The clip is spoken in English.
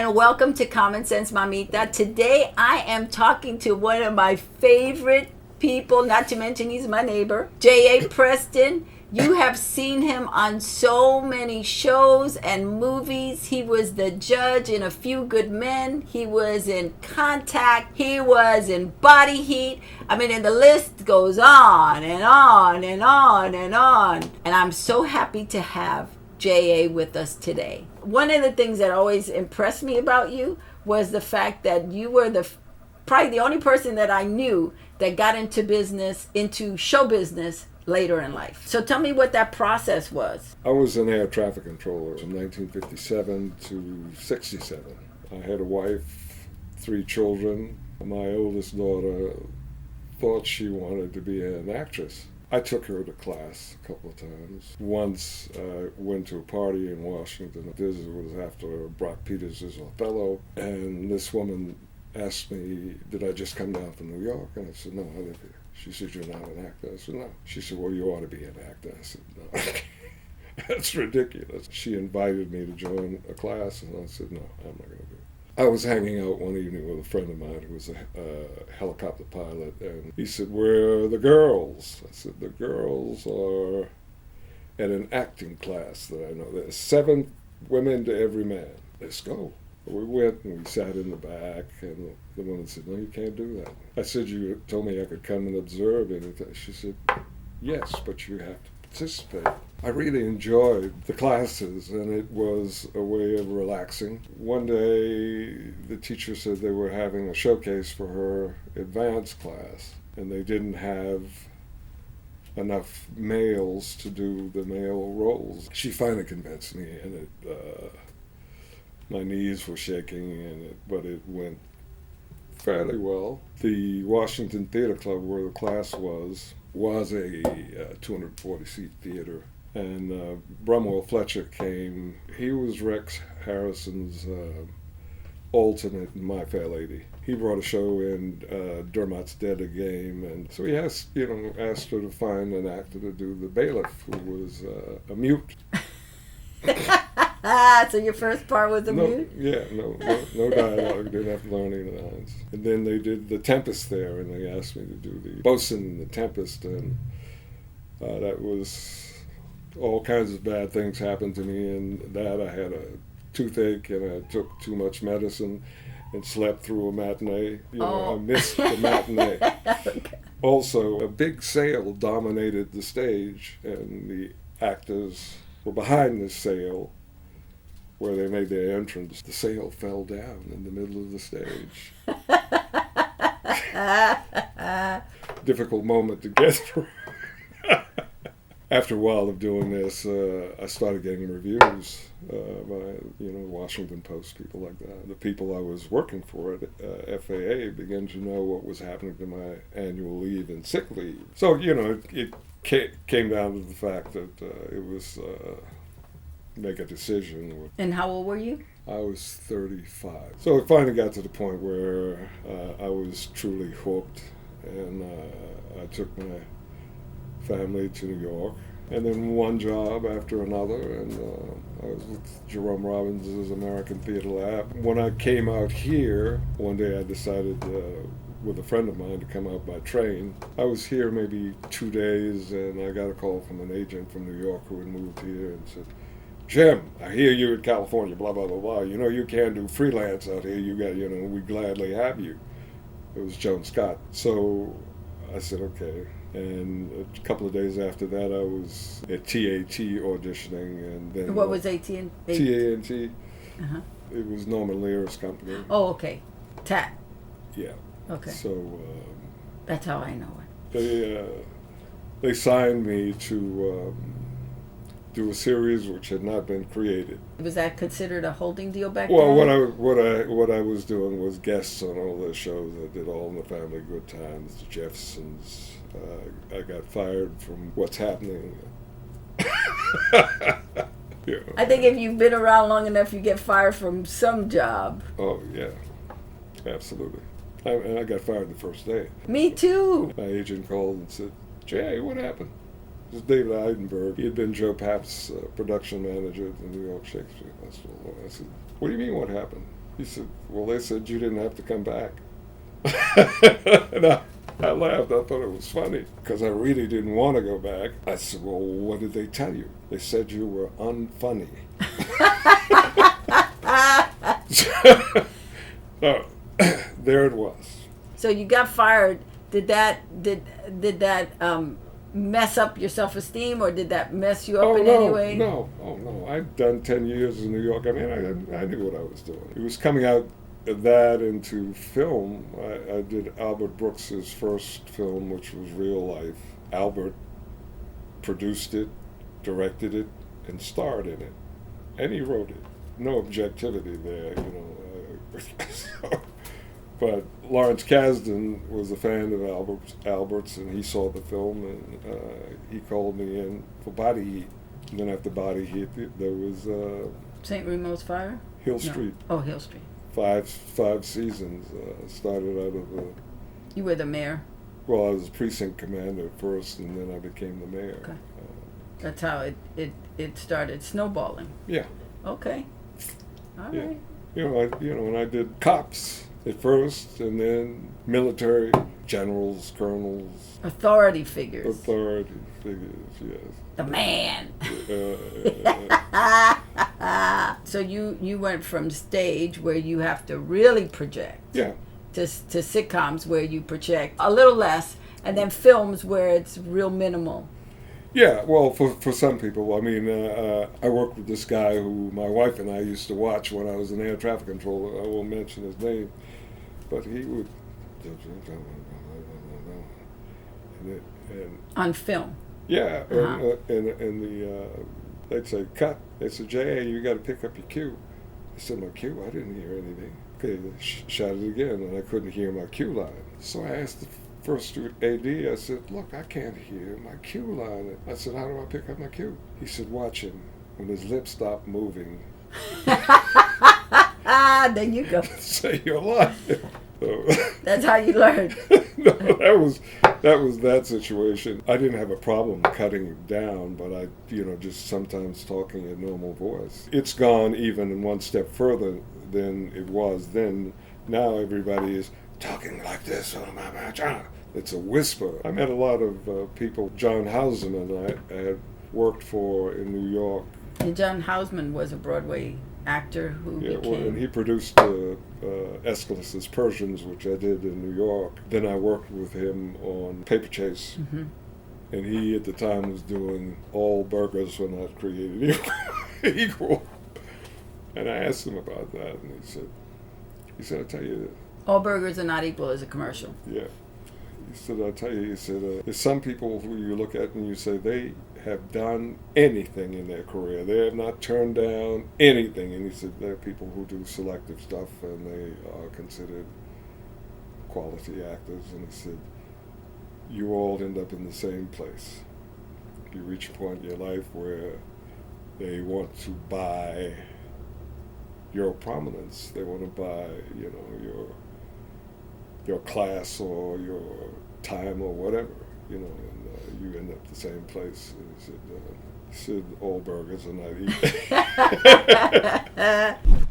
and welcome to Common Sense Mamita. Today I am talking to one of my favorite people, not to mention he's my neighbor, J.A. Preston. You have seen him on so many shows and movies. He was the judge in A Few Good Men. He was in Contact. He was in Body Heat. I mean, and the list goes on and on and on and on. And I'm so happy to have J.A. with us today. One of the things that always impressed me about you was the fact that you were probably the only person that I knew that got into show business later in life. So tell me what that process was. I was an air traffic controller from 1957 to 67. I had a wife, 3 children. My oldest daughter thought she wanted to be an actress. I took her to class a couple of times. Once I went to a party in Washington. This was after Brock Peters' Othello, and this woman asked me, did I just come down from New York? And I said, no, I live here. She said, you're not an actor? I said, no. She said, well, you ought to be an actor. I said, no. That's ridiculous. She invited me to join a class, and I said, no, I'm not going to do it. I was hanging out one evening with a friend of mine who was a helicopter pilot, and he said, where are the girls? I said, the girls are at an acting class that I know. There's 7 women to every man. Let's go. We went and we sat in the back, and the woman said, no, you can't do that. I said, you told me I could come and observe anything. She said, yes, but you have to participate. I really enjoyed the classes, and it was a way of relaxing. One day, the teacher said they were having a showcase for her advanced class, and they didn't have enough males to do the male roles. She finally convinced me, and my knees were shaking, but it went fairly well. The Washington Theater Club, where the class was a 240-seat theater. And Brumwell Fletcher came. He was Rex Harrison's alternate in My Fair Lady. He brought a show in Dermot's Dead a Game, and so he asked her to find an actor to do the bailiff, who was a mute. So your first part was a mute? Yeah, no dialogue. Didn't have to learn any lines. And then they did The Tempest there, and they asked me to do the bosun in The Tempest, and that was all kinds of bad things happened to me. And that I had a toothache, and I took too much medicine and slept through a matinee. I missed the matinee. Okay. Also, a big sail dominated the stage, and the actors were behind this sail where they made their entrance. The sail fell down in the middle of the stage. Difficult moment to get through. After a while of doing this, I started getting reviews by Washington Post, people like that. The people I was working for at FAA began to know what was happening to my annual leave and sick leave. So, it came down to the fact that it was make a decision. And how old were you? I was 35. So it finally got to the point where I was truly hooked, and I took my family to New York, and then one job after another, and I was with Jerome Robbins' American Theater Lab. When I came out here, one day I decided with a friend of mine to come out by train. I was here maybe 2 days, and I got a call from an agent from New York who had moved here and said, Jim, I hear you're in California, blah, blah, blah, blah. You can't do freelance out here. We gladly have you. It was Joan Scott. So I said, okay. And a couple of days after that, I was at TAT auditioning. And then what was AT&T? TAT. Uh-huh. It was Norman Lear's company. Oh, okay. TAT. Yeah. Okay. So that's how I know it. They signed me to do a series which had not been created. Was that considered a holding deal back then? then? What I was doing was guests on all the shows. I did All in the Family, Good Times, The Jeffersons. I got fired from What's Happening. Yeah. I think if you've been around long enough, you get fired from some job. Oh yeah, absolutely. I got fired the first day. Me too. My agent called and said, Jay, what happened? It was David Eidenberg. He had been Joe Papp's production manager at the New York Shakespeare Festival. I said, what do you mean what happened? He said, well, they said you didn't have to come back. And I laughed. I thought it was funny because I really didn't want to go back. I said, well, what did they tell you? They said you were unfunny. So, there it was. So you got fired. Did that mess up your self-esteem, or did that mess you up in any way? No. I'd done 10 years in New York. I mean, I knew what I was doing. It was coming out of that into film. I did Albert Brooks's first film, which was Real Life. Albert produced it, directed it, and starred in it. And he wrote it. No objectivity there, you know. But Lawrence Kasdan was a fan of Albert's, and he saw the film, and he called me in for Body Heat. And then after Body Heat, there was St. Remo's Fire? Hill Street. Oh, Hill Street. Five seasons. Started out of You were the mayor? well, I was precinct commander first, and then I became the mayor. Okay. That's how it started snowballing. Yeah. Okay. All Yeah. right. And I did cops at first, and then military, generals, colonels, Authority figures. authority figures, yes. The man. So you went from stage where you have to really project Yeah. to sitcoms where you project a little less, and then films where it's real minimal. Yeah, well, for some people, I mean, I worked with this guy who my wife and I used to watch when I was an air traffic controller. I won't mention his name, but he would, and On film. yeah, Uh-huh. and they'd say cut. They said, J.A., you got to pick up your cue. I said, my cue? I didn't hear anything. Okay, they shot it again, and I couldn't hear my cue line. So I asked the first AD, I said, look, I can't hear my cue line. I said, how do I pick up my cue? He said, watch him. When his lips stop moving, There you go. say your line. So, That's how you learn. no, that was that situation. I didn't have a problem cutting it down, but I, just sometimes talking in normal voice. It's gone even one step further than it was then. Now everybody is talking like this. It's a whisper. I met a lot of people. John Houseman I had worked for in New York. And John Houseman was a Broadway actor who became... and he produced Aeschylus's Persians, which I did in New York. Then I worked with him on Paper Chase. Mm-hmm. And he, at the time, was doing All Burgers Were Not Created Equal. And I asked him about that, and he said, I'll tell you... All Burgers Are Not Equal is a commercial. Yeah. He said, I'll tell you, there's some people who you look at and you say they have done anything in their career. They have not turned down anything. And he said, there are people who do selective stuff and they are considered quality actors. And he said, you all end up in the same place. You reach a point in your life where they want to buy your prominence. They want to buy, your class or your time or whatever, and you end up the same place. And he said all burgers are not eaten.